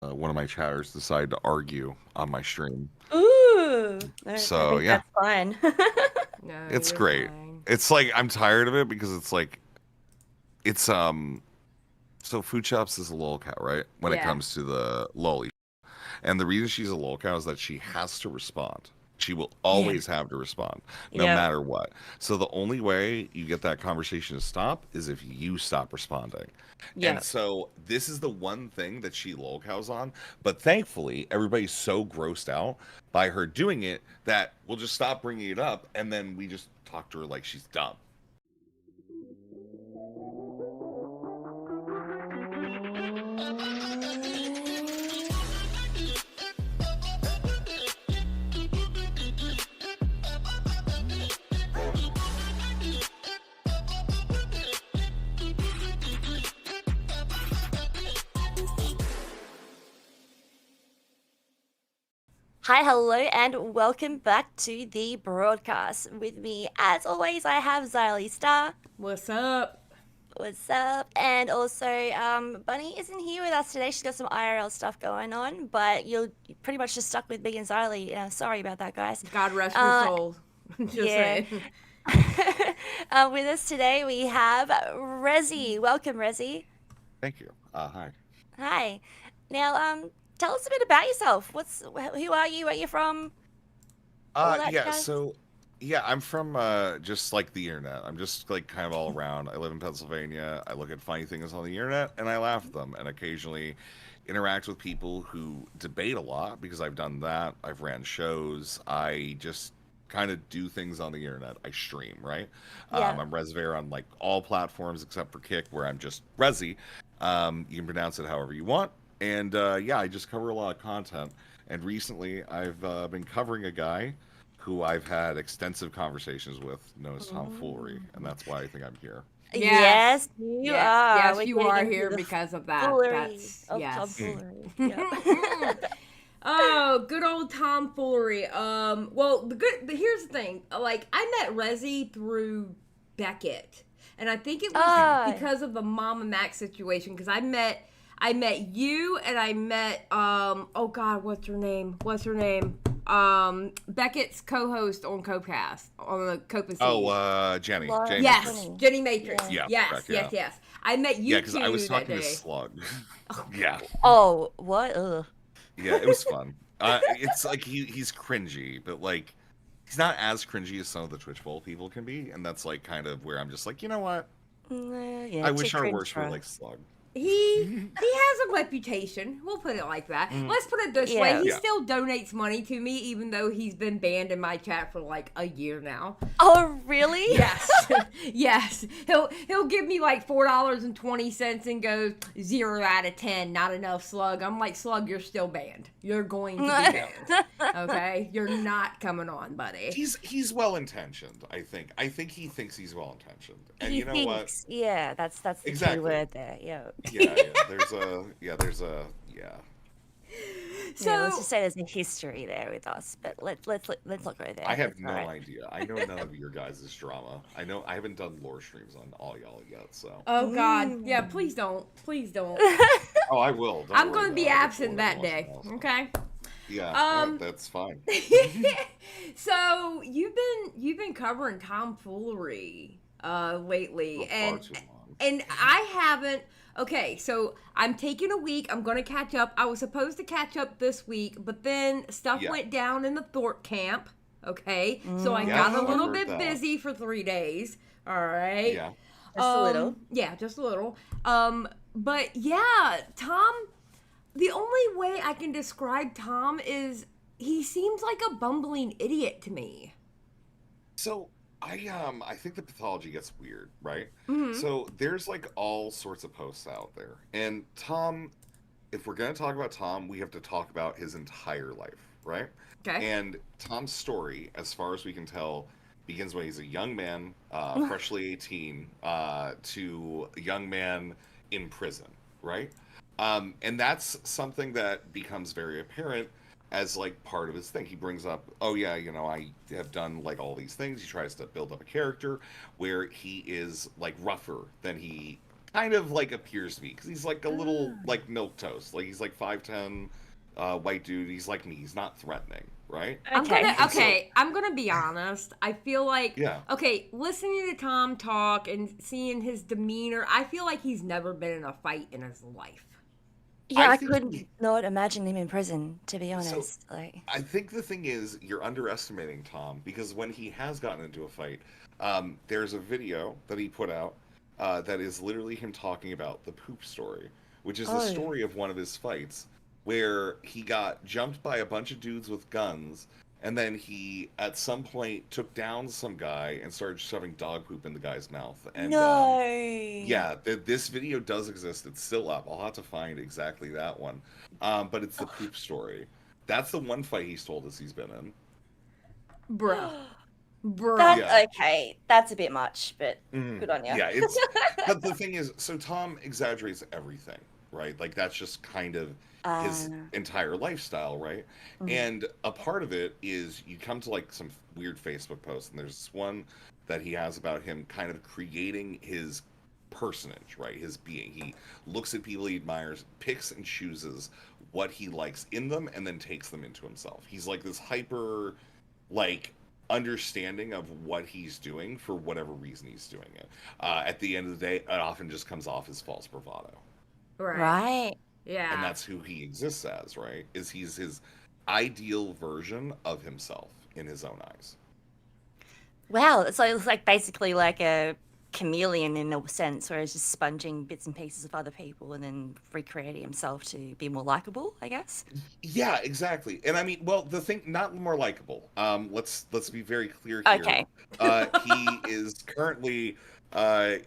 one of my chatters decided to argue on my stream. Ooh, I So think yeah, that's fine. No, it's you're great. fine. It's like I'm tired of it because it's so Food Chops is a lolcat, right? When it Yeah. comes to the lolly. And the reason she's a lolcat is that she has to respond. She will Yeah. always have to respond, no Yep. matter what. So the only way you get that conversation to stop is if you stop responding. And Yep. so this is the one thing that she lolcows on. But thankfully, everybody's so grossed out by her doing it that we'll just stop bringing it up, and then we just talk to her like she's dumb. Hi, hello, and welcome back to the broadcast. With me, as always, I have Xylie Star. What's up? What's up? And also, Bunny isn't here with us today. She's got some IRL stuff going on, but you're pretty much just stuck with me and Xylie. Sorry about that, guys. God rest your Uh, soul. Just yeah. saying. With us today, we have Rezzi. Welcome, Rezzi. Thank you. Hi. Hi. Now, tell us a bit about yourself. Who are you? Where you from? All that Yeah, jazz. so yeah, I'm from just like the internet. I'm just like kind of all around. I live in Pennsylvania. I look at funny things on the internet and I laugh at them and occasionally interact with people who debate a lot because I've done that. I've ran shows. I just kind of do things on the internet. I stream, right? Yeah. I'm Rezzivaer on like all platforms except for Kick, where I'm just Rezzi. You can pronounce it however you want. And yeah, I just cover a lot of content. And recently, I've been covering a guy who I've had extensive conversations with, known as Tom Foolery, and that's why I think I'm here. Yes. Yes, you Yeah. are. Yes, We're you getting are into here the because of that. foolery That's of yes. Mm. tomfoolery. Yep. Oh, good old Tom Foolery. Well, here's the thing. Like, I met Rezzi through Beckett, and I think it was Ah, because of the Mama Mac situation. Because I met you, and I met oh God, what's her name? Beckett's co-host on Copecast on the Copa Oh, C. Jenny, Laura Jenny Yes, Matrix. Clooney. Jenny Matrix. Yeah. Yeah, Yes, correct. Yeah, yes. I met yeah, you because I was two that talking to day. Slug. Yeah, Oh, what? Ugh. yeah, it was fun. It's like he's cringy, but like he's not as cringy as some of the Twitch Bowl people can be, and that's like kind of where I'm just like, you know what? Yeah, I too wish our cringe worst for were her. like Slug. He has a reputation. We'll put it like that. Mhm. Let's put it this way. Yeah. He Yeah. still donates money to me, even though he's been banned in my chat for like a year now. Oh, really? Yes, yes. He'll give me like $4.20 and go 0 out of 10. Not enough, Slug. I'm like, Slug, you're still banned. You're going to be banned. Okay, you're not coming on, buddy. He's well intentioned. I think. I think he thinks he's well intentioned, and He you know what? thinks. Yeah, that's the key Exactly. word there. Yeah. Yeah, yeah. There's a. Yeah, let's So just say there's a history there with us, but let's not go there. I have That's no all right. idea. I know none of your guys' drama. I know I haven't done lore streams on all y'all yet, so. oh God, yeah. Mm. Please don't. Please don't. Oh, I will. Don't I'm worry going to about be it. I'll get absent bored every that once in a day. while, so. Okay. Yeah, Um. that's fine. So you've been covering tomfoolery lately, For far too long. and I haven't. Okay, so I'm taking a week. I'm gonna catch up. I was supposed to catch up this week, but then stuff Yeah. went down in the Thorpe camp. Okay, so I Yes, got a I little heard bit that. busy for 3 days. All right. Yeah. Just a little. Yeah, just a little. But yeah, Tom. The only way I can describe Tom is he seems like a bumbling idiot to me. So I think the pathology gets weird, right? Mm-hmm. So there's like all sorts of posts out there. And Tom, if we're gonna talk about Tom, we have to talk about his entire life, right? Okay. And Tom's story, as far as we can tell, begins when he's a young man, freshly 18, to a young man in prison, right? And that's something that becomes very apparent as like part of his thing. He brings up, oh yeah, I have done like all these things. He tries to build up a character where he is like rougher than he kind of like appears to be because he's like a little like milk toast. Like he's like 5'10", white dude. He's like me. He's not threatening, right? Okay. I'm gonna be honest. I feel like Yeah. listening to Tom talk and seeing his demeanor, I feel like he's never been in a fight in his life. Yeah, I think could not imagine him in prison, to be so. honest. Like, I think the thing is you're underestimating Tom because when he has gotten into a fight, there's a video that he put out that is literally him talking about the poop story, which is the oh, story of one of his fights where he got jumped by a bunch of dudes with guns, and then he at some point took down some guy and started shoving dog poop in the guy's mouth. And no. yeah, this video does exist. It's still up. I'll have to find exactly that one. But it's the poop story. That's the one fight he's told us he's been in. Bruh. That's Yeah. okay. That's a bit much, but Mhm. good on you. Yeah, but the thing is, so Tom exaggerates everything, right? Like that's just kind of his Uh, entire lifestyle, right? mhm. And a part of it is you come to like some weird Facebook posts, and there's this one that he has about him kind of creating his personage, right? His being. He looks at people he admires, picks and chooses what he likes in them, and then takes them into himself. He's like this hyper, like understanding of what he's doing for whatever reason he's doing it. At the end of the day, it often just comes off as false bravado, Right. and Yeah. that's who he exists as, right? Is he's his ideal version of himself in his own eyes. Wow. So it's like basically like a chameleon in a sense, where he's just sponging bits and pieces of other people and then recreating himself to be more likable, I guess. Yeah, exactly. And I mean, well, the thing, not more likable. Let's be very clear here. Okay. He is currently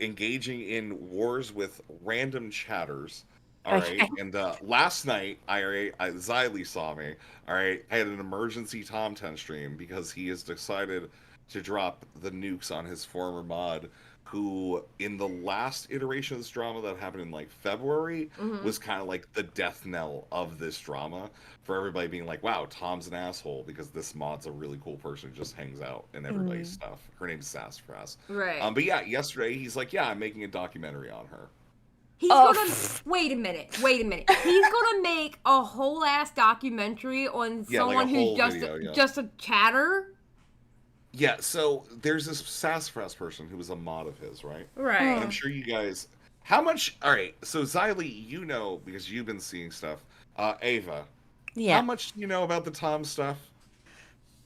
engaging in wars with random chatters. All right, Okay. and last night, Xylie saw me. All right, I had an emergency Tom 10 stream because he has decided to drop the nukes on his former mod, who in the last iteration of this drama that happened in like February Mm-hmm. was kind of like the death knell of this drama for everybody being like, wow, Tom's an asshole because this mod's a really cool person who just hangs out in everybody's Mm. stuff. Her name's Sassafras. Right. But yeah, yesterday he's like, yeah, I'm making a documentary on her. He's Oh, gonna wait a minute. He's gonna make a whole ass documentary on Yeah, like a someone who's whole just video, yeah. just a chatter. Yeah, so there's this Sassafras person who was a mod of his, right? And Right. I'm sure you guys, how much, all right, so Xylie, you know, because you've been seeing stuff. Ava, how yeah. much do you know about the Tom stuff?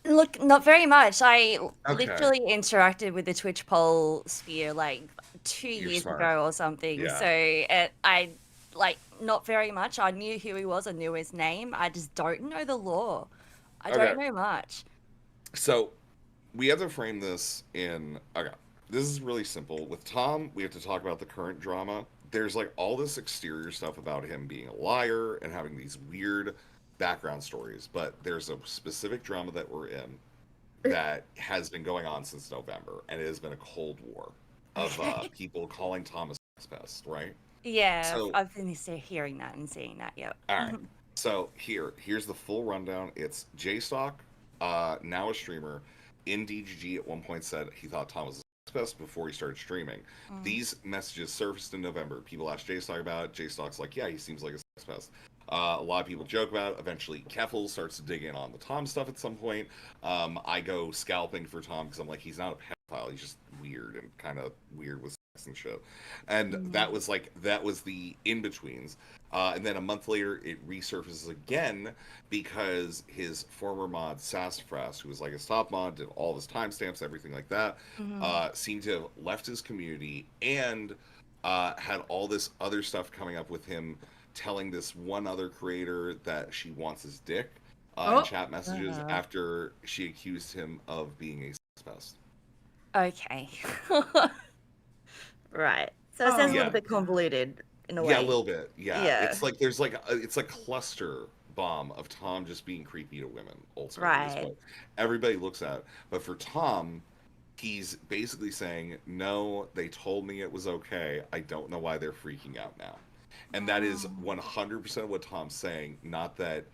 Look, not very much. I Okay, literally interacted with the Twitch poll sphere like 2 you're years smart. ago or something. Yeah. So I like not very much. I knew who he was. I knew his name. I just don't know the lore. I Okay, don't know much. so we have to frame this in, okay, this is really simple. With Tom, we have to talk about the current drama. There's like all this exterior stuff about him being a liar and having these weird background stories, but there's a specific drama that we're in that has been going on since November, and it has been a cold war of people calling Tom a sex pest, right? Yeah, So, I've been hearing that and seeing that. Yep. all right. So here's the full rundown. It's JStock, now a streamer, in DGG at one point said he thought Tom was a sex pest before he started streaming. Mm. These messages surfaced in November. People asked JStock about it. JStock's like, yeah, he seems like a sex pest. A lot of people joke about it. Eventually, Keffel starts to dig in on the Tom stuff at some point. I go scalping for Tom because I'm like, he's not a pedophile. He's just weird and kind of weird with sex and shit. And that was the in betweens. And then a month later, it resurfaces again because his former mod Sassafras, who was like his top mod, did all of his timestamps, everything like that, seemed to have left his community and had all this other stuff coming up with him telling this one other creator that she wants his dick in Oh. chat messages Uh, after she accused him of being a sex pest. okay. Right. So it Oh. sounds a Yeah, little bit convoluted in a yeah, a way. little bit. Yeah, Yeah. it's like there's like it's a cluster bomb of Tom just being creepy to women. Ultimately, is Right. what everybody looks at. But for Tom, he's basically saying, "No, they told me it was okay. I don't know why they're freaking out now." And that is 100% what Tom's saying. Not that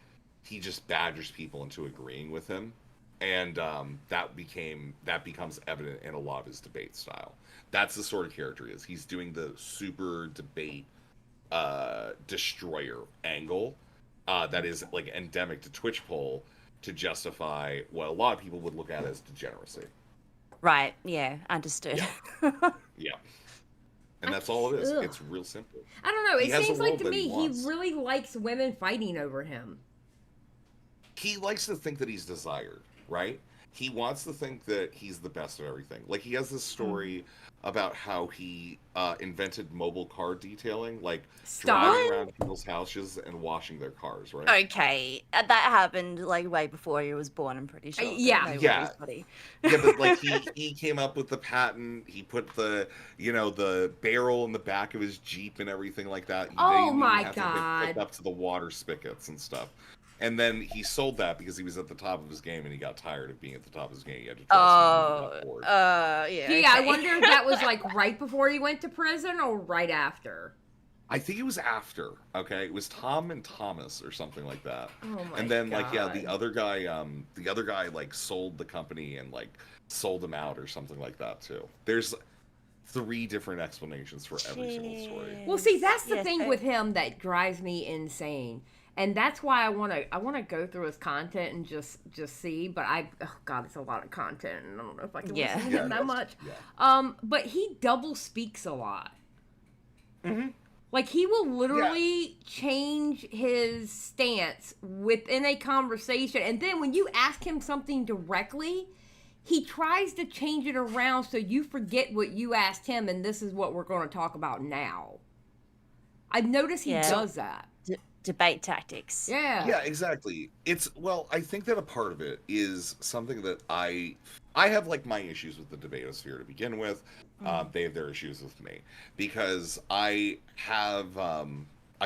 he just badgers people into agreeing with him and that becomes evident in a lot of his debate style. That's the sort of character he is. He's doing the super debate destroyer angle that is like endemic to Twitch poll to justify what a lot of people would look at as degeneracy. Right. Yeah. Understood. Yeah. And that's all it is. It's real simple. I don't know. He It has seems a like world to that he me he wants. really likes women fighting over him. He likes to think that he's desired, right? He wants to think that he's the best of everything. Like, he has this story about how he invented mobile car detailing, like driving around people's houses and washing their cars, right? Okay, that happened like way before he was born. I'm pretty sure. Yeah. Yeah. Yeah, but like he came up with the patent. He put the the barrel in the back of his Jeep and everything like that. Oh my have to God. get hooked up to the water spigots and stuff. And then he sold that because he was at the top of his game and he got tired of being at the top of his game. He had to try something moving yeah. Gee, I wonder if that was like right before he went to prison or right after. I think it was after. Okay, it was Tom and Thomas or something like that. Oh my And then God. the other guy like sold the company and like sold him out or something like that too. There's 3 different explanations for every single story. Well, see, that's the Yes, thing with him that drives me insane. And that's why I want to go through his content and just see, but oh God, it's a lot of content and I don't know if I can listen to him that much. Yeah. But he double speaks a lot. Like, he will literally change his stance within a conversation, and then when you ask him something directly, he tries to change it around so you forget what you asked him, and this is what we're going to talk about now. I've noticed he does that. Debate tactics. Yeah. Yeah, exactly. I think that a part of it is something that I have like my issues with the debatosphere to begin with. They have their issues with me because I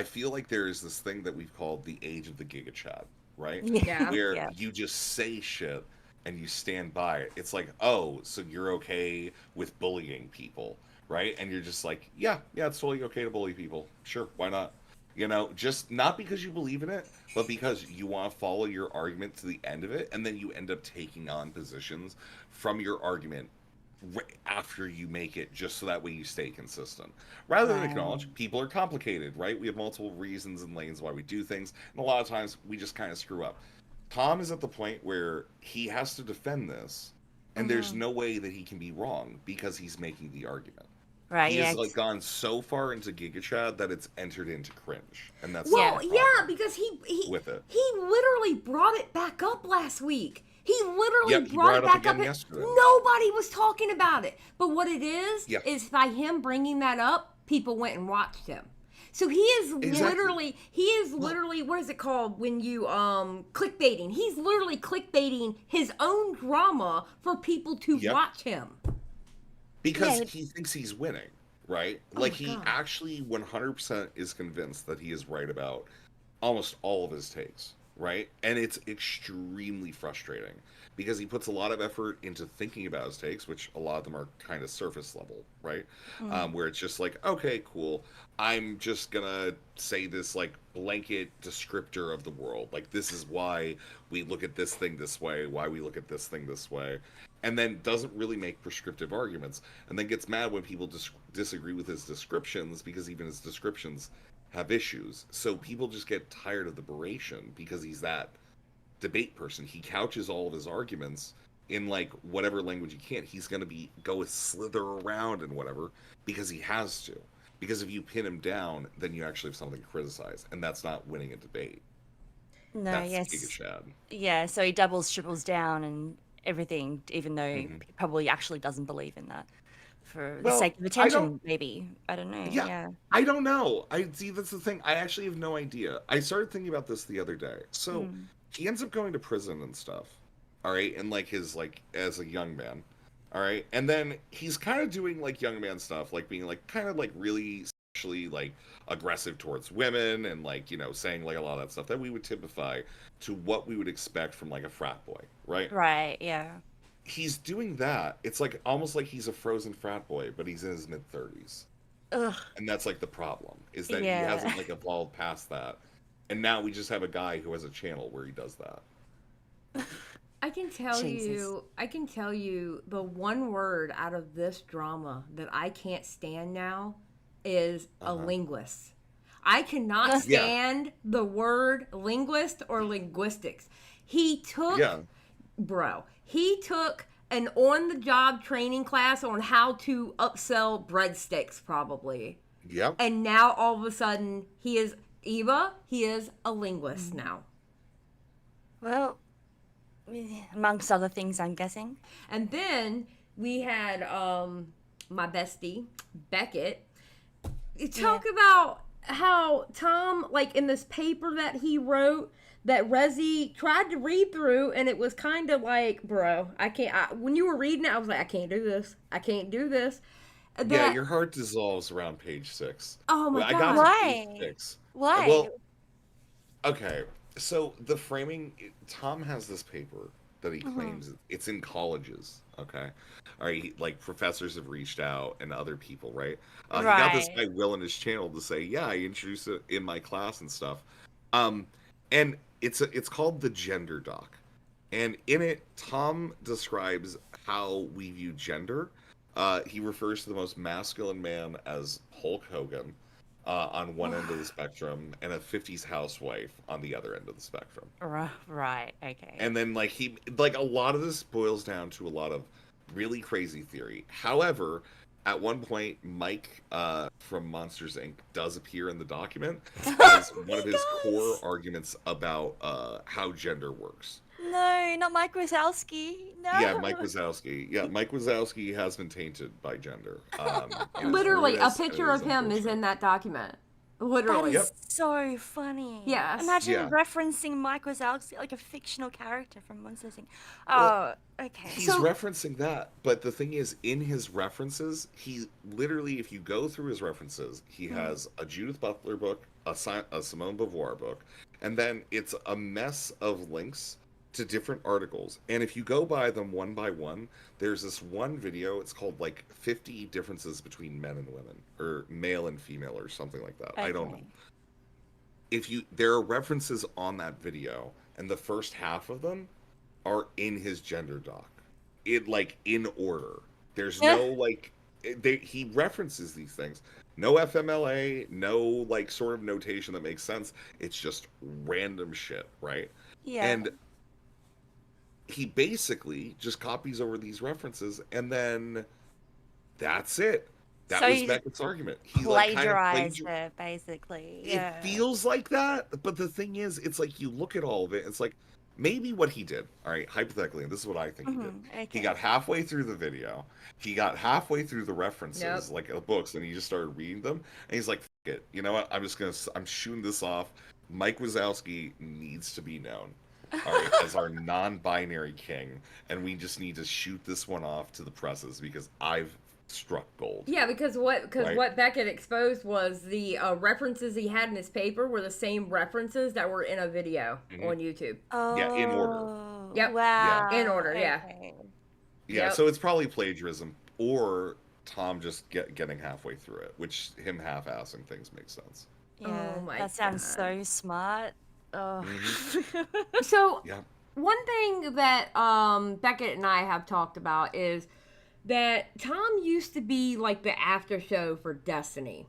feel like there is this thing that we've called the age of the Giga Chat, right? Yeah. Where you just say shit and you stand by it. It's like, oh, so you're okay with bullying people, right? And you're just like, yeah, it's totally okay to bully people. Sure, why not? Just not because you believe in it, but because you want to follow your argument to the end of it, and then you end up taking on positions from your argument after you make it, just so that way you stay consistent. Rather than acknowledge people are complicated, right? We have multiple reasons and lanes why we do things, and a lot of times we just kind of screw up. Tom is at the point where he has to defend this, and there's no way that he can be wrong because he's making the argument. Right. He Yeah. has like gone so far into Giga Chad that it's entered into cringe, and that's Because he with it. he literally brought it back up last week. He literally He brought it back up. again yesterday. Nobody was talking about it. But what it is Yeah. by him bringing that up, people went and watched him. So he is literally what is it called when you clickbaiting? He's literally clickbaiting his own drama for people to watch him. Because he thinks he's winning, right? Like, he God. actually 100% is convinced that he is right about almost all of his takes, right? And it's extremely frustrating because he puts a lot of effort into thinking about his takes, which a lot of them are kind of surface level, right? Where it's just like, okay, cool. I'm just gonna say this like blanket descriptor of the world. Like, this is why we look at this thing this way, why we look at this thing this way. And then doesn't really make prescriptive arguments, and then gets mad when people disagree with his descriptions because even his descriptions have issues. So people just get tired of the beration because he's that debate person. He couches all of his arguments in like whatever language he can. He's going to go slither around and whatever because he has to. Because if you pin him down, then you actually have something to criticize, and that's not winning a debate. No. That's Yes. Giga Chad. Yeah. So he doubles, triples down, and everything, even though he probably actually doesn't believe in that for the sake of attention. Maybe I don't know. Yeah. I don't know. That's the thing. I actually have no idea. I started thinking about this the other day. So he ends up going to prison and stuff. All right, and like his as a young man. All right, and then he's kind of doing like young man stuff, like being like kind of like really sexually like aggressive towards women and like saying like a lot of that stuff that we would typify to what we would expect from like a frat boy, right? Right. Yeah. He's doing that. It's like almost like he's a frozen frat boy, but he's in his mid-30s. Ugh. And that's like the problem, is that he hasn't like evolved past that. And now we just have a guy who has a channel where he does that. I can tell Jesus. you the one word out of this drama that I can't stand now is a Uh-huh. linguist. I cannot Yeah, stand the word linguist or linguistics. He took, yeah, he took an on the job training class on how to upsell breadsticks, probably. yep. And now all of a sudden, he is a linguist Mm. now. Well, amongst other things, I'm guessing. And then we had my bestie, Beckett, Yeah. talk about how Tom, like in this paper that he wrote, that Rezzi tried to read through, and it was kind of like, bro, I can't. When you were reading it, I was like, I can't do this. I can't do this. Yeah, That, your heart dissolves around page 6. oh my Well, I got to God. page Why? 6. Why? Well, okay. So the framing, Tom has this paper that he Hmm. claims it's in colleges. Okay, all right. Like professors have reached out and other people, right? He got this Right. guy Will in his channel to say, yeah, I introduced it in my class and stuff. Um, and it's called the Gender Doc, and in it, Tom describes how we view gender. He refers to the most masculine man as Hulk Hogan on one end of the spectrum, and a 50s housewife on the other end of the spectrum. Right. Okay. And then like a lot of this boils down to a lot of really crazy theory. However, at one point, Mike from Monsters Inc. does appear in the document as one of He his core does. arguments about how gender works. No, not Mike Wazowski. Yeah, Mike No. Wazowski. Yeah, Mike Wazowski has been tainted by gender. It is Literally, a ruinous and it picture is of him is unfortunate. in that document. That Literally. is Yep. so funny. Yes. Imagine Yeah. referencing Mike Wazowski like a fictional character from Monsters Inc. Well, Oh, okay. he's So, referencing that, but the thing is, in his references, he literally, if you go through his references, he Mm. has a Judith Butler book, a Simone Beauvoir book, and then it's a mess of links to different articles. And if you go by them one by one, there's this one video. It's called like 50 differences between men and women, or male and female, or something like that. I don't know. Okay. If you, there are references on that video, and the first half of them are in his gender doc. It like in order. There's Yeah. no like he references these things. No FMLA, no like sort of notation that makes sense. It's just random shit, right? Yeah. And he basically just copies over these references and then that's it. That So was he Beckett's argument. He like kind of plagiarized plagiarized. it, basically. It Yeah. feels like that, but the thing is, it's like you look at all of it, it's like maybe what he did, all right, hypothetically, and this is what I think he did. He Okay. got halfway through the video, he got halfway through the yep. references, like books, and he just started reading them, and he's like, F it, you know what? I'm shooting this off. Mike Wazowski needs to be known, all right, as our non-binary king, and we just need to shoot this one off to the presses because I've struck gold, Yeah, because right? what Beckett exposed was the references he had in his paper were the same references that were in a video Hmm. on YouTube. Yeah, in order. Oh, Yep. Yeah. In wow. order, yeah. Okay. Yeah, Yep. so it's probably plagiarism or Tom just getting halfway through it, which him half-assing things makes sense. Yeah, Oh my that sounds God. so smart. Oh. Hmm. So, Yeah. one thing that Beckett and I have talked about is that Tom used to be like the after show for Destiny.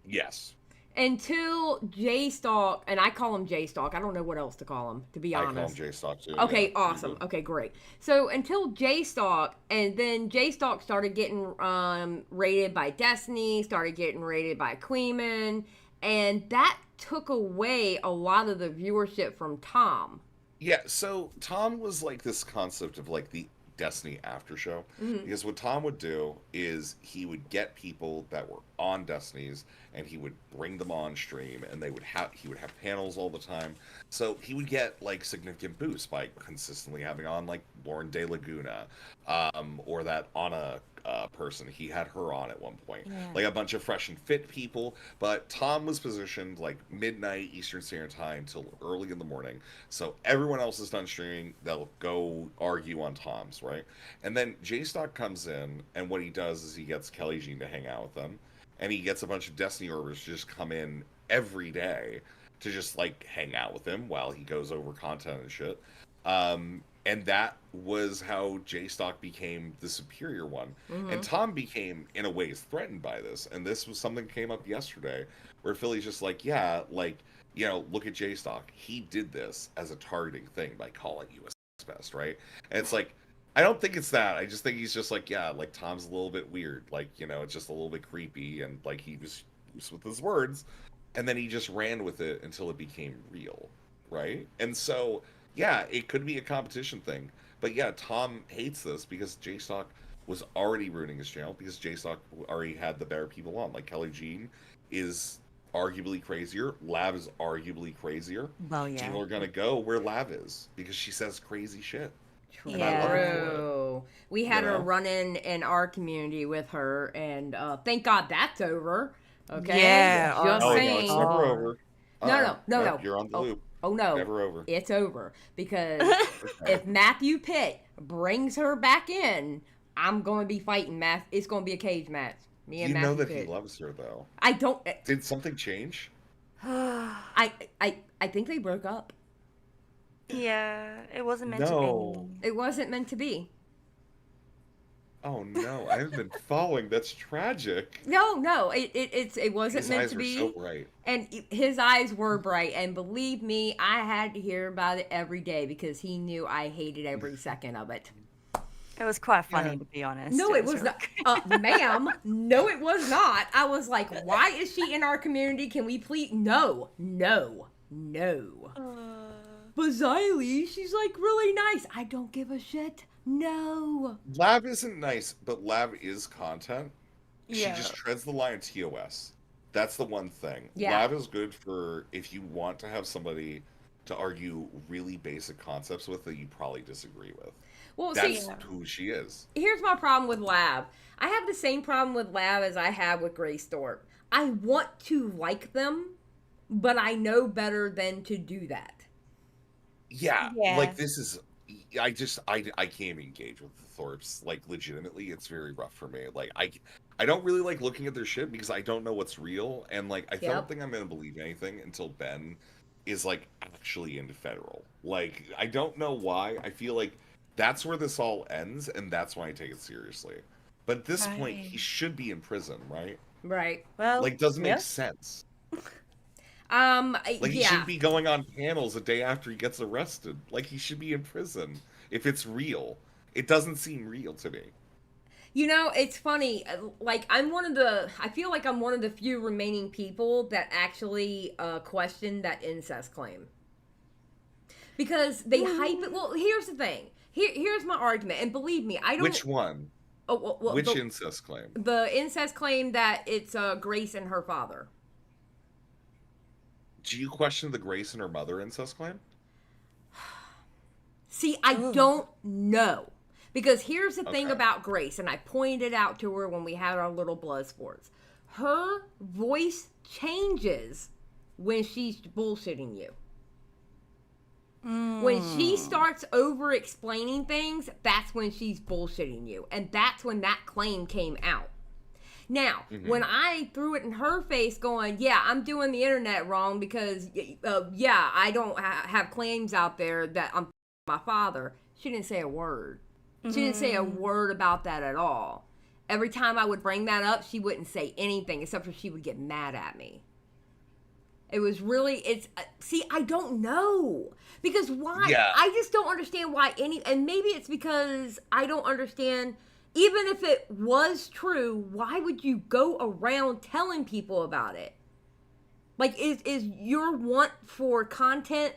Yes. Until J Stalk, and I call him J Stalk. I don't know what else to call him, to be I call him honest. J Stock too. Okay, Yeah, awesome. Okay, great. So until J Stalk, and then J Stalk started getting rated by Destiny, started getting rated by Queeman, and that took away a lot of the viewership from Tom. Yeah, so Tom was like this concept of like the Destiny after show. Mhm. Because what Tom would do is he would get people that were on Destinies and he would bring them on stream and he would have panels all the time. So he would get like significant boosts by consistently having on like Lauren De Laguna, or that Anna person. He had her on at one point. Yeah. Like a bunch of fresh and fit people. But Tom was positioned like midnight Eastern Standard Time till early in the morning. So everyone else is done streaming. They'll go argue on Tom's, right? And then J Stock comes in, and what he does is he gets Kelly Jean to hang out with them, and he gets a bunch of Destiny orbers to just come in every day to just like hang out with him while he goes over content and shit. And that was how J-Stock became the superior one. And Tom became, in a way, threatened by this. And this was something that came up yesterday where Philly's just like, yeah, like, you know, look at J-Stock. He did this as a targeting thing by calling you a best, right? And it's like, I don't think it's that. I just think he's just like, yeah, like Tom's a little bit weird. Like, you know, it's just a little bit creepy. And like he was with his words. And then he just ran with it until it became real, right? And so yeah, it could be a competition thing. But yeah, Tom hates this because J-Stock was already ruining his channel because J-Stock already had the better people on. Like Kelly Jean is arguably crazier. Lav is arguably crazier. Well, yeah. People are going to go where Lav is because she says crazy shit. True. And I love her for it. We had You a know? run-in in our community with her, and thank God that's over. Okay? Yeah, Just Oh, no, saying. it's never over. No. You're on the loop. Oh no, Never over. it's over because if Matthew Pitt brings her back in, I'm going to be fighting Matt. It's going to be a cage match. Me and You Matthew know that Pitt. he loves her, though. I don't. Did something change? I think they broke up. Yeah, it wasn't meant No. to be. It wasn't meant to be. Oh no, I haven't been following. That's tragic. No, it wasn't His meant eyes to were be. so bright. And his eyes were bright, and believe me, I had to hear about it every day because he knew I hated every second of it. It was quite funny, Yeah. to be honest. No, it was really not. Ma'am, no, it was not. I was like, why is she in our community? Can we please? No. But Xylie, she's like really nice. I don't give a shit. No. Lab isn't nice, but Lab is content. Yeah. She just treads the line of TOS. That's the one thing. Yeah. Lab is good for if you want to have somebody to argue really basic concepts with that you probably disagree with. Well, That's see, who she is. here's my problem with Lab. I have the same problem with Lab as I have with Grace Thorpe. I want to like them, but I know better than to do that. Yeah, Yeah. like this is. I can't even engage with the Thorpes. Like legitimately, it's very rough for me. Like I don't really like looking at their shit because I don't know what's real, and like I Yep. don't think I'm gonna believe anything until Ben is like actually into federal. Like I don't know why. I feel like that's where this all ends, and that's why I take it seriously. But at this point, Right. he should be in prison, right? Right. Well, Like doesn't yeah. make sense. Like he Yeah. should be going on panels a day after he gets arrested. Like he should be in prison if it's real. It doesn't seem real to me. You know, it's funny. Like, I feel like I'm one of the few remaining people that actually question that incest claim. Because they hype it. Well, here's the thing. Here's my argument. And believe me, I don't. Which one? Oh, well, Which the, incest claim? the incest claim that it's Grace and her father. Do you question the Grace and her mother incest claim? See, I Oh. don't know. Because here's the thing Okay. about Grace, and I pointed out to her when we had our little blood sports. Her voice changes when she's bullshitting you. When she starts over explaining things, that's when she's bullshitting you. And that's when that claim came out. Now, when I threw it in her face going, yeah, I'm doing the internet wrong because, yeah, I don't have claims out there that I'm my father, she didn't say a word. She didn't say a word about that at all. Every time I would bring that up, she wouldn't say anything except for she would get mad at me. It was really, see, I don't know. Because why? Yeah. I just don't understand why and maybe it's because I don't understand, even if it was true, why would you go around telling people about it? Like, is your want for content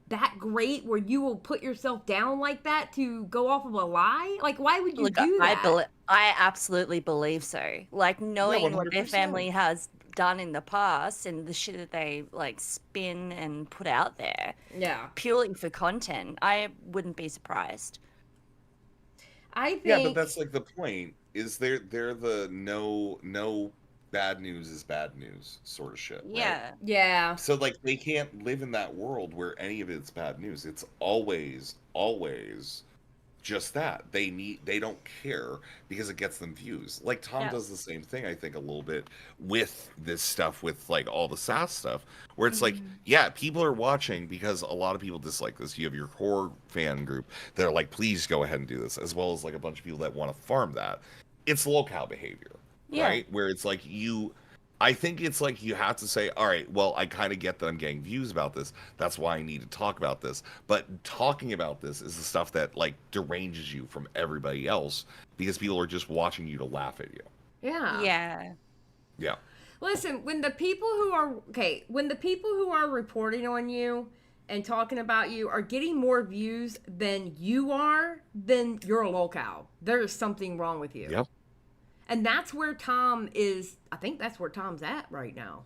that great where you will put yourself down like that to go off of a lie? Like, why would you Look, do that? I absolutely believe so. Like knowing what their 100%. family has done in the past and the shit that they like spin and put out there Yeah. purely for content, I wouldn't be surprised. I think. Yeah, but that's like the point. Is they're the no bad news is bad news sort of shit. Right? Yeah. Yeah. So like they can't live in that world where any of it's bad news. It's always just that. They don't care because it gets them views. Like Tom Yeah. does the same thing, I think, a little bit with this stuff, with like all the sass stuff, where it's like, yeah, people are watching because a lot of people dislike this. You have your horror fan group that are like, please go ahead and do this, as well as like a bunch of people that want to farm that. It's locale behavior, Yeah. right? Where it's like I think it's like you have to say, all right, well, I kind of get that I'm getting views about this. That's why I need to talk about this. But talking about this is the stuff that like deranges you from everybody else because people are just watching you to laugh at you. Yeah. Yeah. Yeah. Listen, when the people who are reporting on you and talking about you are getting more views than you are, then you're a locale. There is something wrong with you. Yep. And that's where Tom is. I think that's where Tom's at right now.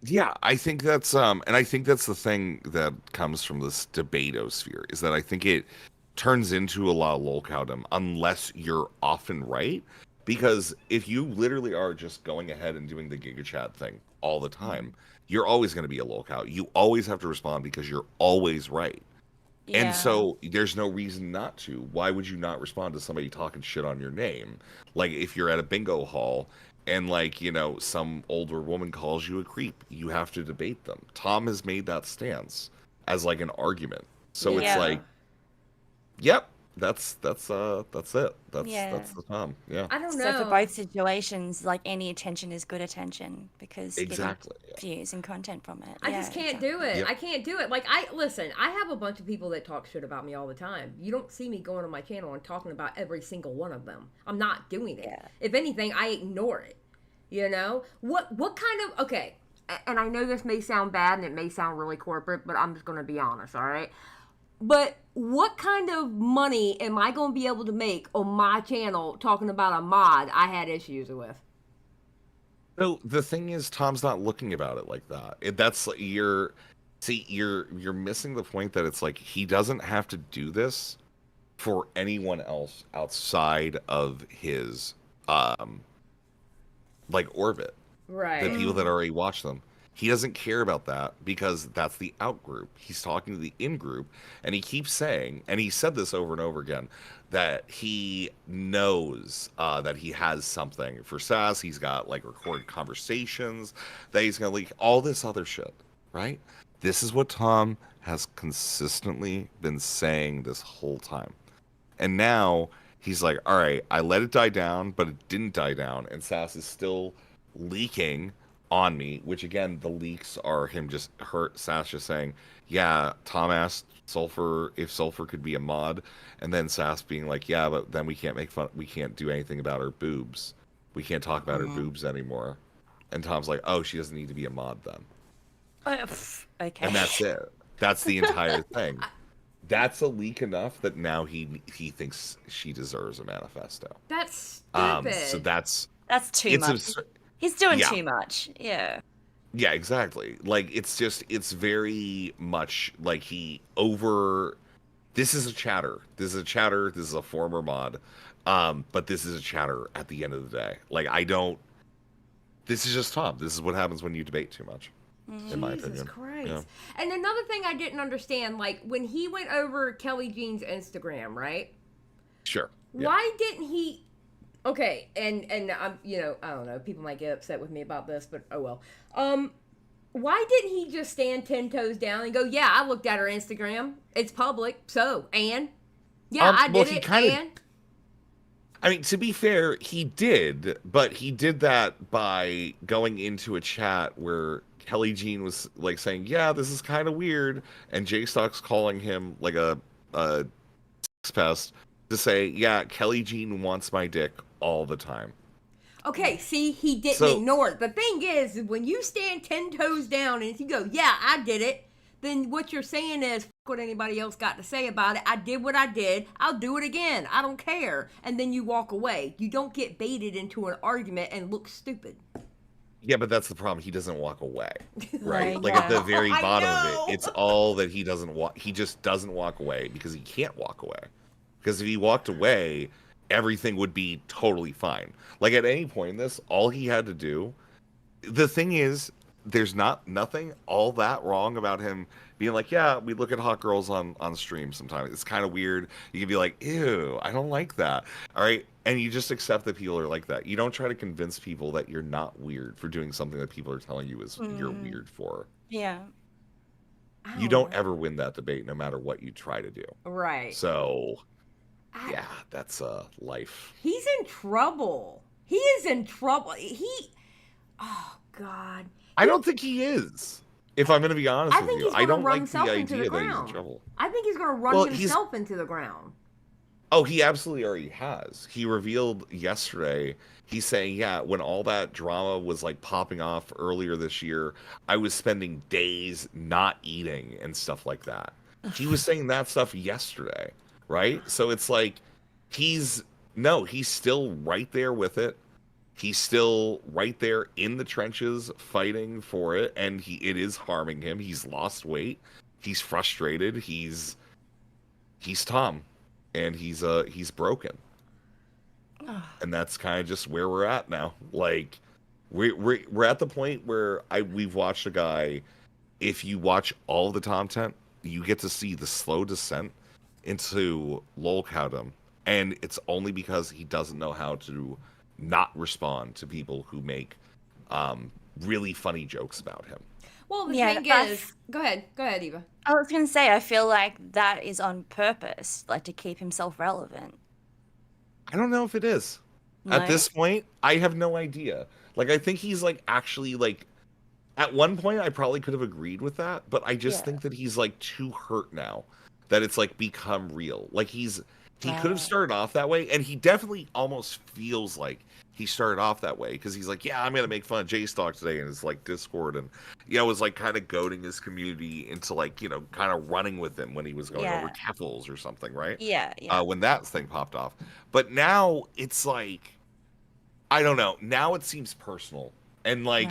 Yeah, I think that's and I think that's the thing that comes from this debatosphere, is that I think it turns into a lot of lolcowdom unless you're often right. Because if you literally are just going ahead and doing the Giga Chat thing all the time, you're always going to be a lolcow. You always have to respond because you're always right. Yeah. And so there's no reason not to. Why would you not respond to somebody talking shit on your name? Like if you're at a bingo hall and like, you know, some older woman calls you a creep, you have to debate them. Tom has made that stance as like an argument. So Yeah. it's like, yep, that's it. That's Yeah. that's the Tom. Yeah. I don't So know. for both situations, like any attention is good attention because Exactly. getting views and content from it. I just can't do it. Yep. I can't do it. Like listen, I have a bunch of people that talk shit about me all the time. You don't see me going on my channel and talking about every single one of them. I'm not doing it. Yeah. If anything, I ignore it. You know? What kind of okay, and I know this may sound bad and it may sound really corporate, but I'm just gonna be honest, all right? But what kind of money am I going to be able to make on my channel talking about a mod I had issues with? So the thing is, Tom's not looking about it like that. You're missing the point that it's like he doesn't have to do this for anyone else outside of his like orbit. Right. The people that already watch them. He doesn't care about that because that's the out group. He's talking to the in group, and he keeps saying, and he said this over and over again, that he knows that he has something for SAS. He's got like recorded conversations that he's gonna leak, all this other shit, right? This is what Tom has consistently been saying this whole time. And now he's like, all right, I let it die down, but it didn't die down, and SAS is still leaking on me, which again, the leaks are him just SAS just saying, yeah, Tom asked Sulfur if Sulfur could be a mod, and then SAS being like, yeah, but then we can't do anything about her boobs. We can't talk about her boobs anymore. And Tom's like, oh, she doesn't need to be a mod then. Okay. And that's it. That's the entire thing. That's a leak enough that now he thinks she deserves a manifesto. That's stupid. So that's too much. He's doing too much. Yeah. Yeah, exactly. Like it's very much like this is a chatter. This is a former mod. But this is a chatter at the end of the day. Like this is just Tom. This is what happens when you debate too much. In my opinion. Jesus Christ. Yeah. And another thing I didn't understand, like when he went over Kelly Jean's Instagram, right? Sure. Yeah. Why didn't he? Okay, and I'm, I don't know. People might get upset with me about this, but oh well. Why didn't he just stand 10 toes down and go, yeah, I looked at her Instagram. It's public. So, and? Yeah, I did it, and? I mean, to be fair, he did, but he did that by going into a chat where Kelly Jean was like saying, yeah, this is kind of weird, and J-Stock's calling him like a sex pest to say, yeah, Kelly Jean wants my dick all the time. Okay, see, he didn't ignore it. The thing is, when you stand 10 toes down and you go, yeah, I did it, then what you're saying is, fuck what anybody else got to say about it. I did what I did. I'll do it again. I don't care. And then you walk away. You don't get baited into an argument and look stupid. Yeah, but that's the problem. He doesn't walk away, right? Oh, Like yeah. at the very I bottom know. of it, it's all that he doesn't walk. He just doesn't walk away because he can't walk away. Because if he walked away, everything would be totally fine. Like at any point in this, all he had to do, the thing is, there's nothing all that wrong about him being like, yeah, we look at hot girls on stream sometimes. It's kind of weird. You can be like, ew, I don't like that. All right. And you just accept that people are like that. You don't try to convince people that you're not weird for doing something that people are telling you is you're weird for. Yeah. You don't ever win that debate no matter what you try to do. Right. So, yeah, that's life. He's in trouble. He is in trouble. Oh, God. I don't think he is. If I'm going to be honest with you, I don't like the idea that he's in trouble. I think he's going to run himself into the ground. Oh, he absolutely already has. He revealed yesterday, he's saying, yeah, when all that drama was like popping off earlier this year, I was spending days not eating and stuff like that. He was saying that stuff yesterday, right? So it's like, he's still right there with it. He's still right there in the trenches fighting for it, and it is harming him. He's lost weight. He's frustrated. He's Tom, and he's broken. And that's kind of just where we're at now. Like we're at the point where we've watched a guy. If you watch all the content, you get to see the slow descent into lolcowdom, and it's only because he doesn't know how to not respond to people who make really funny jokes about him. Well, the thing is, go ahead, Eva. I was going to say, I feel like that is on purpose, like to keep himself relevant. I don't know if it is. No? At this point, I have no idea. Like, I think he's like actually like, at one point I probably could have agreed with that, but I just think that he's like too hurt now that it's like become real. Like he could have started off that way, and he definitely almost feels like he started off that way because he's like, yeah, I'm gonna make fun of J-Stock today, and it's like Discord, and was like kind of goading his community into like kind of running with him when he was going over Keffels or something, right? Yeah. When that thing popped off, but now it's like, I don't know. Now it seems personal, and like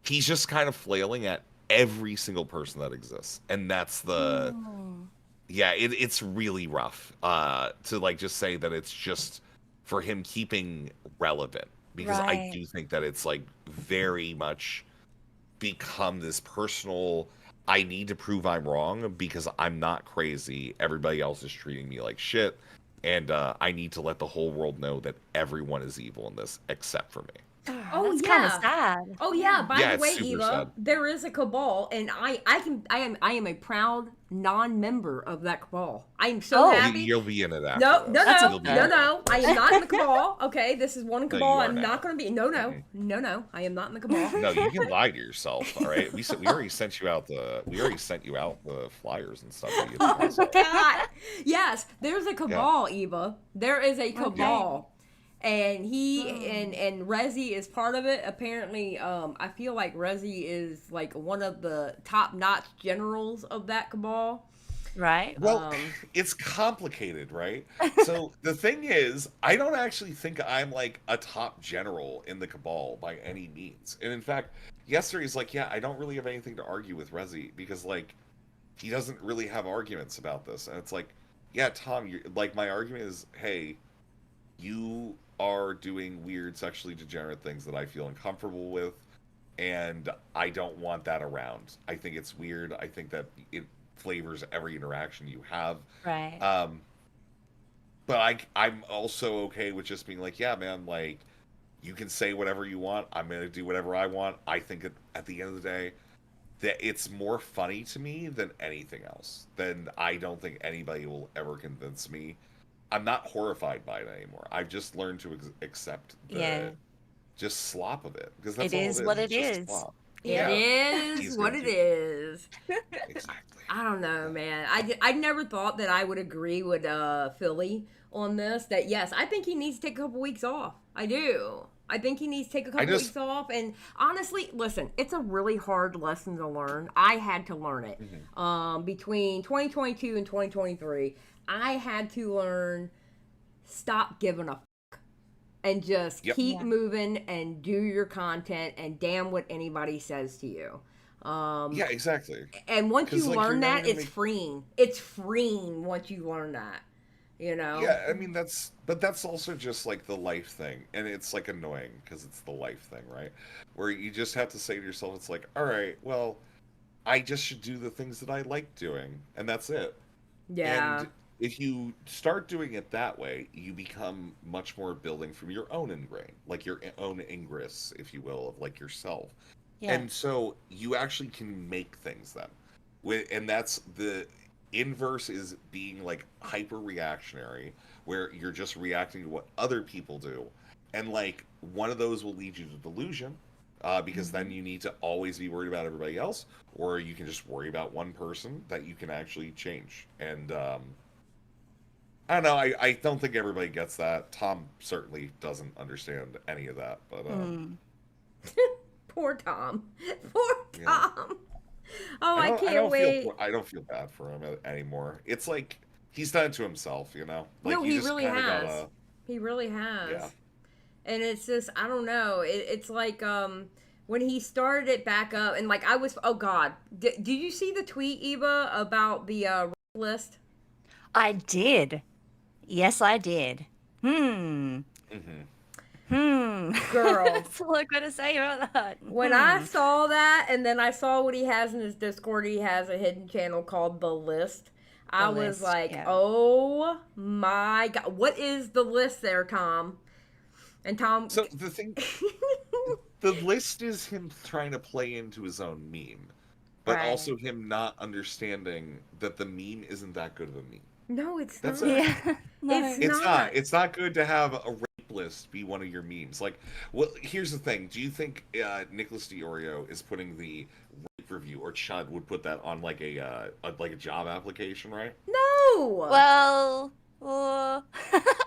he's just kind of flailing at every single person that exists, and that's the. Yeah, it's really rough to like just say that it's just for him keeping relevant, because I do think that it's like very much become this personal, I need to prove I'm wrong because I'm not crazy. Everybody else is treating me like shit, and I need to let the whole world know that everyone is evil in this except for me. Oh, that's kind of sad. Oh yeah. By the way, Eva, sad. There is a cabal, and I am a proud non-member of that cabal. I am so happy. You'll be in it after. No. I am not in the cabal. Okay, this is one cabal. I'm not going to be. No. I am not in the cabal. No, you can lie to yourself. All right. We already sent you out the flyers and stuff. Oh God. Yes, there's a cabal, Eva. There is a cabal. Okay. And he and Rezzi is part of it. Apparently, I feel like Rezzi is like one of the top-notch generals of that cabal. Right. Well, it's complicated, right? So the thing is, I don't actually think I'm like a top general in the cabal by any means. And in fact, yesterday he's like, yeah, I don't really have anything to argue with Rezzi because like he doesn't really have arguments about this. And it's like, yeah, Tom, like my argument is, hey, you are doing weird sexually degenerate things that I feel uncomfortable with, and I don't want that around. I think it's weird. I think that it flavors every interaction you have. Right. But I'm also okay with just being like, yeah, man, like, you can say whatever you want. I'm going to do whatever I want. I think at the end of the day, that it's more funny to me than anything else. Then I don't think anybody will ever convince me. I'm not horrified by it anymore. I've just learned to accept the just slop of it, because that's it is what it is. It is what it is. Exactly. I don't know, man. I never thought that I would agree with Philly on this. That yes, I think he needs to take a couple weeks off. I do. I think he needs to take a couple weeks off. And honestly, listen, it's a really hard lesson to learn. I had to learn it. Between 2022 and 2023. I had to learn, stop giving a fuck and just keep moving and do your content and damn what anybody says to you. Yeah, exactly. And once you learn that, it's freeing. It's freeing once you learn that. you know? Yeah, I mean that's also just like the life thing, and it's like annoying because it's the life thing, right? Where you just have to say to yourself, it's like, all right, well, I just should do the things that I like doing, and that's it. Yeah. And if you start doing it that way, you become much more building from your own ingrain, like your own ingress, if you will, of like yourself. Yeah. And so you actually can make things then. And that's the inverse is being like hyper reactionary, where you're just reacting to what other people do. And like one of those will lead you to delusion, because then you need to always be worried about everybody else, or you can just worry about one person that you can actually change. And I don't know. I don't think everybody gets that. Tom certainly doesn't understand any of that. But Poor Tom. Poor yeah. Tom. Oh, I can't wait. I don't feel bad for him anymore. It's like he's done it to himself, you know. Like No, you he just really kind of has. gotta, He really has. yeah. And it's just, I don't know. It's like when he started it back up, and like I was, oh God, did you see the tweet, Eva, about the list? I did. Yes, I did. hmm Girl. That's all I've got to say about that. When I saw that, and then I saw what he has in his Discord, he has a hidden channel called The List. I was List, like, yeah. oh my God. What is the list there, Tom? And Tom. So the thing, the list is him trying to play into his own meme, but Right. also him not understanding that the meme isn't that good of a meme. No, it's That's not. it. Yeah. No. It's not. It's not good to have a rape list be one of your memes. Like, well, here's the thing. Do you think Nicholas DiOrio is putting the rape review, or Chud would put that on like a job application, right? No. Well, I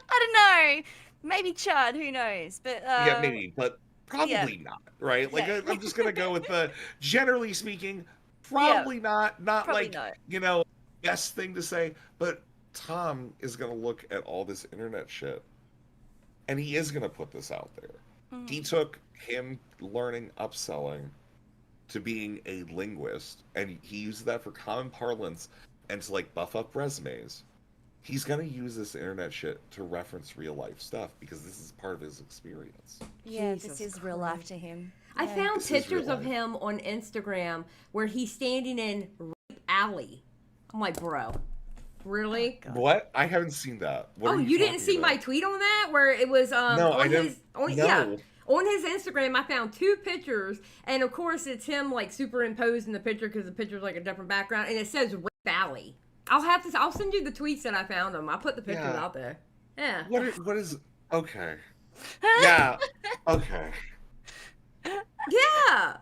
don't know. Maybe Chud, who knows? But Yeah, maybe, but probably yeah. not, right? Like, Yeah. I'm just gonna go with the generally speaking, probably not. Not Probably like not. best thing to say, but Tom is gonna look at all this internet shit, and he is gonna put this out there. He took him learning upselling to being a linguist, and he used that for common parlance and to like buff up resumes. He's gonna use this internet shit to reference real life stuff because this is part of his experience. Yeah, Jesus this is real life Christ. to him. I Yeah. found This is pictures real of life. him on Instagram where he's standing in Rape Alley. I'm like, bro, really? God. What? I haven't seen that. What Oh, are you didn't talking see about? my tweet on that where it was No, I on didn't. his on No. yeah on his Instagram. I found two pictures, and of course it's him like superimposed in the picture because the picture's like a different background, and it says Rape Alley. I'll send you the tweets that I found them. I put the pictures Yeah. out there. Yeah. What is okay. Yeah. Okay. Yeah.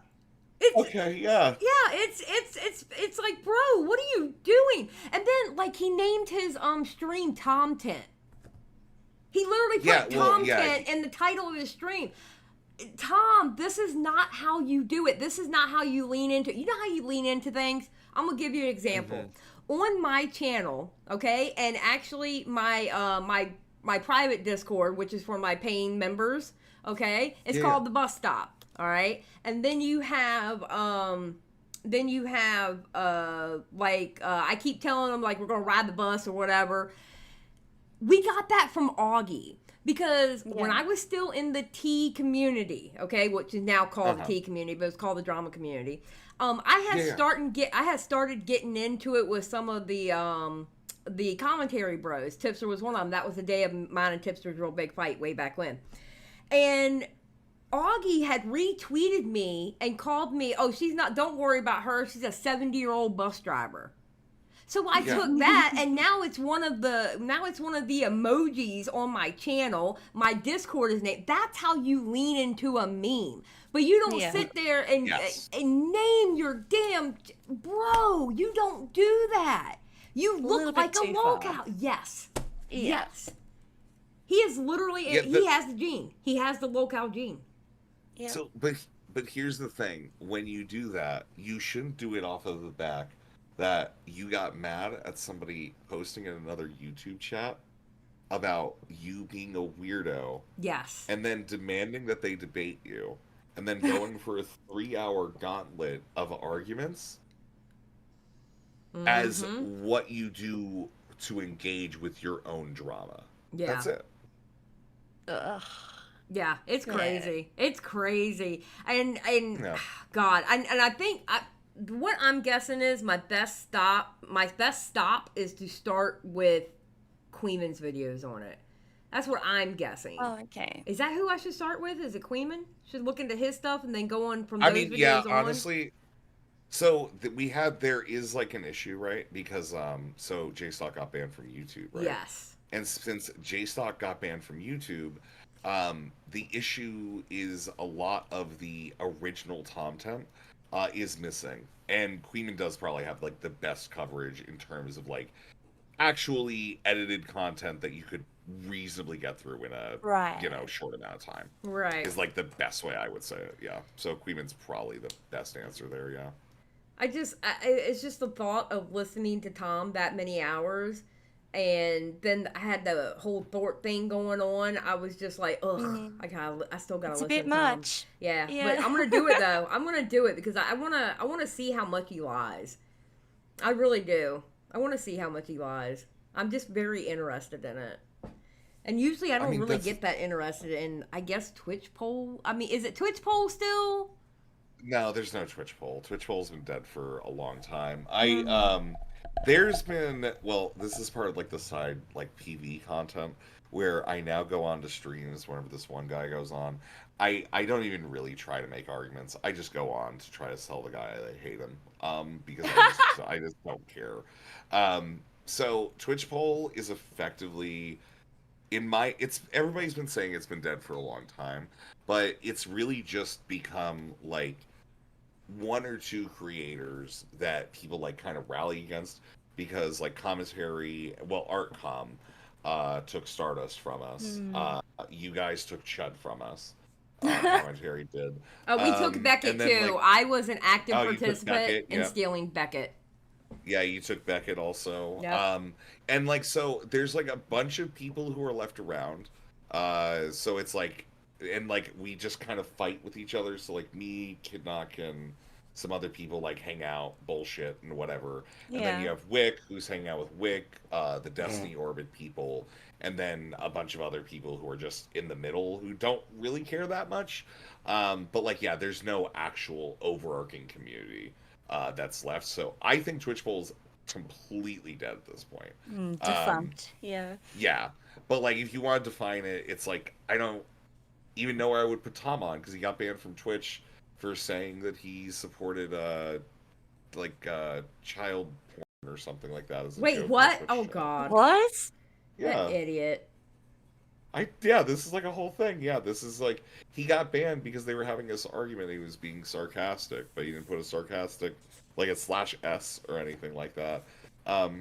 It's Okay, yeah. yeah, it's like, bro, what are you doing? And then like he named his stream Tom Tent. He literally put Yeah, well, Tom yeah. Tent in the title of his stream. Tom, this is not how you do it. This is not how you lean into. You know how you lean into things? I'm gonna give you an example. On my channel, okay, and actually my my private Discord, which is for my paying members, okay, it's Yeah. called the Bus Stop. All right, and then you have I keep telling them like we're gonna ride the bus or whatever. We got that from Augie because when Yeah. I was still in the T community, okay, which is now called the Uh-huh. T community, but it's called the drama community. I had started getting into it with some of the commentary bros. Tipster was one of them. That was the day of mine and Tipster's real big fight way back when. And Augie had retweeted me and called me, oh, don't worry about her. She's a 70-year-old bus driver. So I Yeah. took that, and now it's one of the emojis on my channel. My Discord is named. That's how you lean into a meme. But you don't Yeah. sit there and Yes. and name your damn bro. You don't do that. You little look bit like a too far. locale. Yes. Yeah. Yes. He is literally. Yeah, he has the gene. He has the locale gene. Yeah. So, but here's the thing: when you do that, you shouldn't do it off of the back that you got mad at somebody posting in another YouTube chat about you being a weirdo, Yes. and then demanding that they debate you, and then going for a 3-hour gauntlet of arguments as Mhm. what you do to engage with your own drama. Yeah. That's it. Ugh. Yeah, it's Yeah. crazy. It's crazy. And Yeah. God, and I think what I'm guessing is my best stop is to start with Queeman's videos on it. That's what I'm guessing. Oh, okay. Is that who I should start with? Is it Queeman? Should look into his stuff and then go on from I those mean, videos yeah, on? honestly. So there is like an issue, right? Because so JStock got banned from YouTube, right? Yes. And since JStock got banned from YouTube, the issue is a lot of the original content is missing, and Queeman does probably have like the best coverage in terms of like actually edited content that you could reasonably get through in a Right. short amount of time. Right. Is like the best way I would say it. Yeah. So Queeman's probably the best answer there. Yeah. It's just the thought of listening to Tom that many hours, and then I had the whole Thorpe thing going on. I was just like, ugh, I still gotta It's listen a bit to Tom. much. Yeah, Yeah. but I'm gonna do it though. I'm gonna do it because I wanna see how much he lies. I really do. I wanna see how much he lies. I'm just very interested in it. And usually I don't really get that interested in, I guess, Twitch poll. I mean, is it Twitch poll still? No, there's no Twitch poll. Twitch poll's been dead for a long time. Mm-hmm. There's been, well, this is part of like the side like PV content where I now go on to streams whenever this one guy goes on. I don't even really try to make arguments. I just go on to try to tell the guy I hate him. Because I just don't care. So Twitch poll is effectively everybody's been saying it's been dead for a long time, but it's really just become like one or two creators that people like kind of rally against because like Artcom took Stardust from us. You guys took Chud from us. Commentary did. Oh, we took Beckett too. Like, I was an active you took participant Beckett, in yeah. stealing Beckett. Yeah, you took Beckett also. Yep. And like so there's like a bunch of people who are left around. So it's like and like we just kind of fight with each other. So like me, Kidnock, and some other people like hang out, bullshit and whatever. And then you have Wick, who's hanging out with Wick, the Destiny Orbit people, and then a bunch of other people who are just in the middle who don't really care that much. But like yeah, there's no actual overarching community that's left. So I think Twitch poll's completely dead at this point. Defunct. Yeah. Yeah. But like if you want to define it, it's like I don't even know where I would put Tom on because he got banned from Twitch for saying that he supported child porn or something like that. As a Wait, joke what? on Oh Twitch. God. What? Yeah. That idiot. This is like a whole thing. Yeah, this is like he got banned because they were having this argument. He was being sarcastic, but he didn't put a sarcastic like a /S or anything like that.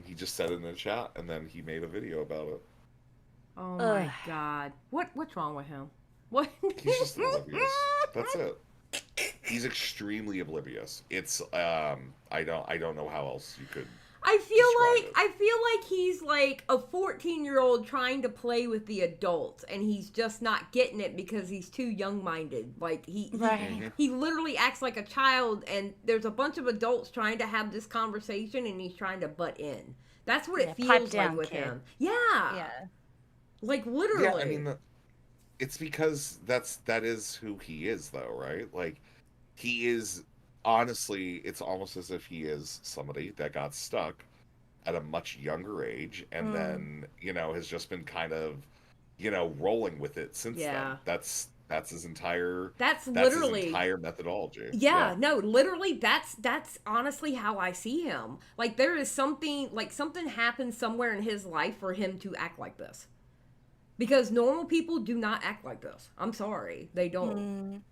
He just said it in the chat, and then he made a video about it. Oh my God. What's wrong with him? What? He's just oblivious. That's it. He's extremely oblivious. It's I don't know how else you could. I describe feel like he's like a 14-year-old trying to play with the adults, and he's just not getting it because he's too young-minded. Like he literally acts like a child, and there's a bunch of adults trying to have this conversation, and he's trying to butt in. That's what it feels like with him. Yeah. Yeah. Like literally. Yeah, I mean, it's because that is who he is, though, right? Like, he is honestly. It's almost as if he is somebody that got stuck at a much younger age, and then has just been kind of rolling with it since then. That's his entire. That's literally his entire methodology. Yeah, no, literally, that's honestly how I see him. Like there is something happened somewhere in his life for him to act like this. Because normal people do not act like this. I'm sorry, they don't.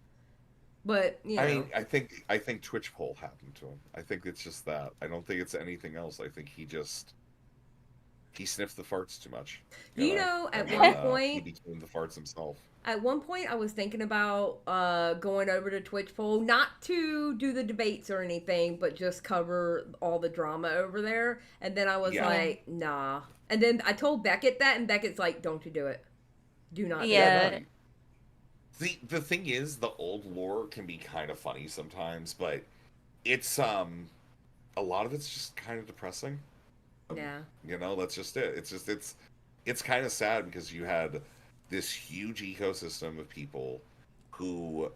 But I mean, I think Twitch poll happened to him. I think it's just that. I don't think it's anything else. I think he sniffed the farts too much. At one point he became the farts himself. At one point, I was thinking about going over to Twitch poll, not to do the debates or anything, but just cover all the drama over there. And then I was like, nah. And then I told Beckett that, and Beckett's like, don't you do it. Do not do it. The thing is, the old lore can be kind of funny sometimes, but it's a lot of it's just kind of depressing. Yeah. You know, that's just it. It's kind of sad because you had this huge ecosystem of people who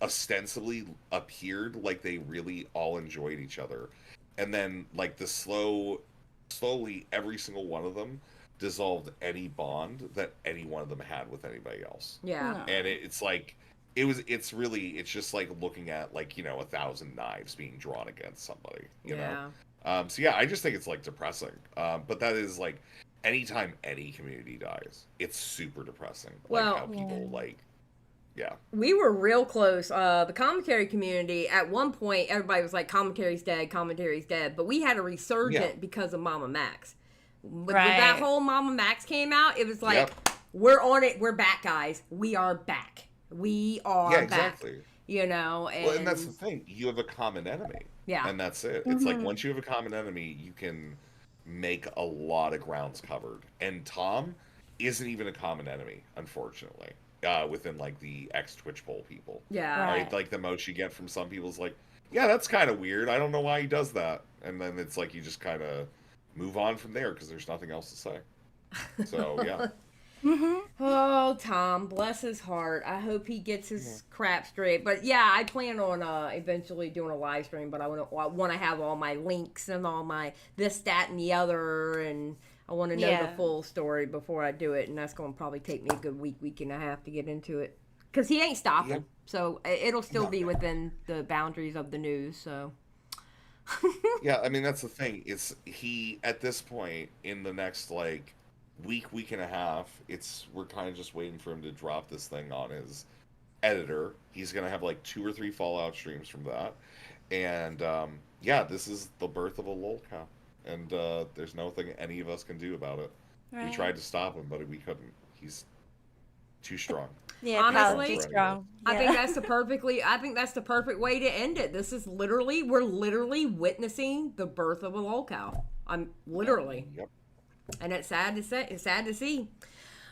ostensibly appeared like they really all enjoyed each other, and then like slowly every single one of them dissolved any bond that any one of them had with anybody else. Yeah. And it's like it's just like looking at like, you know, 1,000 knives being drawn against somebody, you know. So yeah, I just think it's like depressing. But that is like anytime any community dies, it's super depressing. Like Well, how people like, yeah. We were real close. The commentary community, at one point, everybody was like, commentary's dead, commentary's dead. But we had a resurgent because of Mama Max. When that whole Mama Max came out, it was like, we're on it. We're back, guys. We are back. We are back. Exactly. You know? And, well, and that's the thing. You have a common enemy. Yeah. And that's it. It's like once you have a common enemy, you can make a lot of grounds covered. And Tom isn't even a common enemy, unfortunately. Within like the ex-Twitch poll people. Yeah. Right? Like the most you get from some people is like, yeah, that's kind of weird. I don't know why he does that. And then it's like you just kind of move on from there because there's nothing else to say. So, yeah. Oh, Tom, bless his heart. I hope he gets his crap straight. But yeah, I plan on eventually doing a live stream, but I want to have all my links and all my this, that, and the other, and I want to know the full story before I do it, and that's going to probably take me a good week and a half to get into it. Because he ain't stopping, so it'll still be within the boundaries of the news, so... Yeah, I mean, that's the thing. He, at this point, in the next, like, week and a half, we're kind of just waiting for him to drop this thing on his editor. He's going to have, like, 2 or 3 Fallout streams from that. And, yeah, this is the birth of a lolcow. And there's nothing any of us can do about it. Right. We tried to stop him, but we couldn't. He's too strong. Yeah, honestly, too strong. Yeah. I think that's the perfect way to end it. We're literally witnessing the birth of a lolcow. I'm literally. Yep. And it's sad to say. It's sad to see.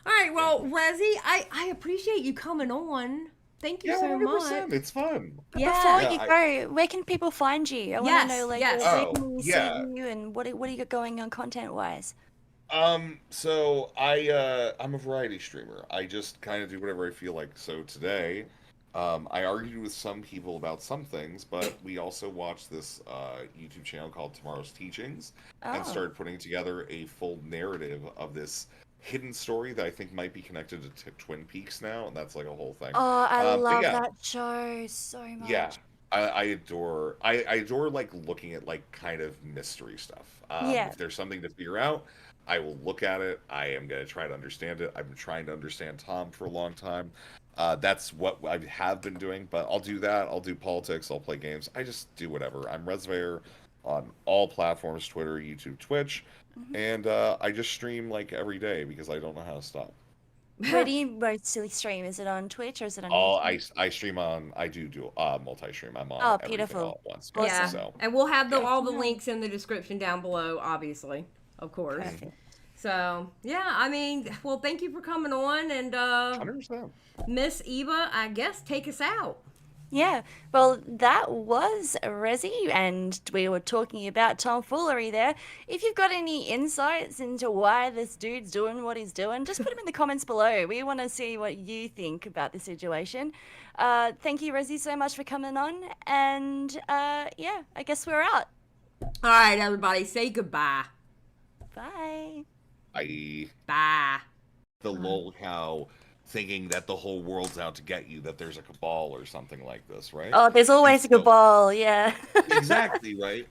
All right, well, Rezzi, I appreciate you coming on. Thank you so 100%. much. It's fun. Before you go, where can people find you? I want to know, like, where can we see you and what do you got going on content-wise? So I'm a variety streamer. I just kind of do whatever I feel like. So today, I argued with some people about some things, but we also watched this YouTube channel called Tomorrow's Teachings and started putting together a full narrative of this hidden story that I think might be connected to Twin Peaks now, and that's like a whole thing. Oh, I love that show so much. Yeah, I adore like looking at like kind of mystery stuff. If there's something to figure out, I will look at it. I am going to try to understand it. I've been trying to understand Tom for a long time. That's what I have been doing, but I'll do that. I'll do politics. I'll play games. I just do whatever. I'm Rezzivaer on all platforms, Twitter, YouTube, Twitch. And I just stream like every day because I don't know how to stop. Where do you mostly stream? Is it on Twitch or is it on YouTube? I stream on, I do multi-stream. I'm on everything all at once. Yeah, so. And we'll have all the links in the description down below, obviously, of course. Perfect. So, yeah, I mean, well, thank you for coming on, and 100%. Miss Eva, I guess, take us out. Yeah, well, that was Rezzi, and we were talking about Tom Foolery there. If you've got any insights into why this dude's doing what he's doing, just put them in the comments below. We want to see what you think about the situation. Thank you, Rezzi, so much for coming on, and yeah, I guess we're out. All right, everybody, say goodbye. Bye. Bye. Bye. The lolcow thinking that the whole world's out to get you, that there's a cabal or something like this, right? Oh, there's always a cabal, yeah. Exactly, right?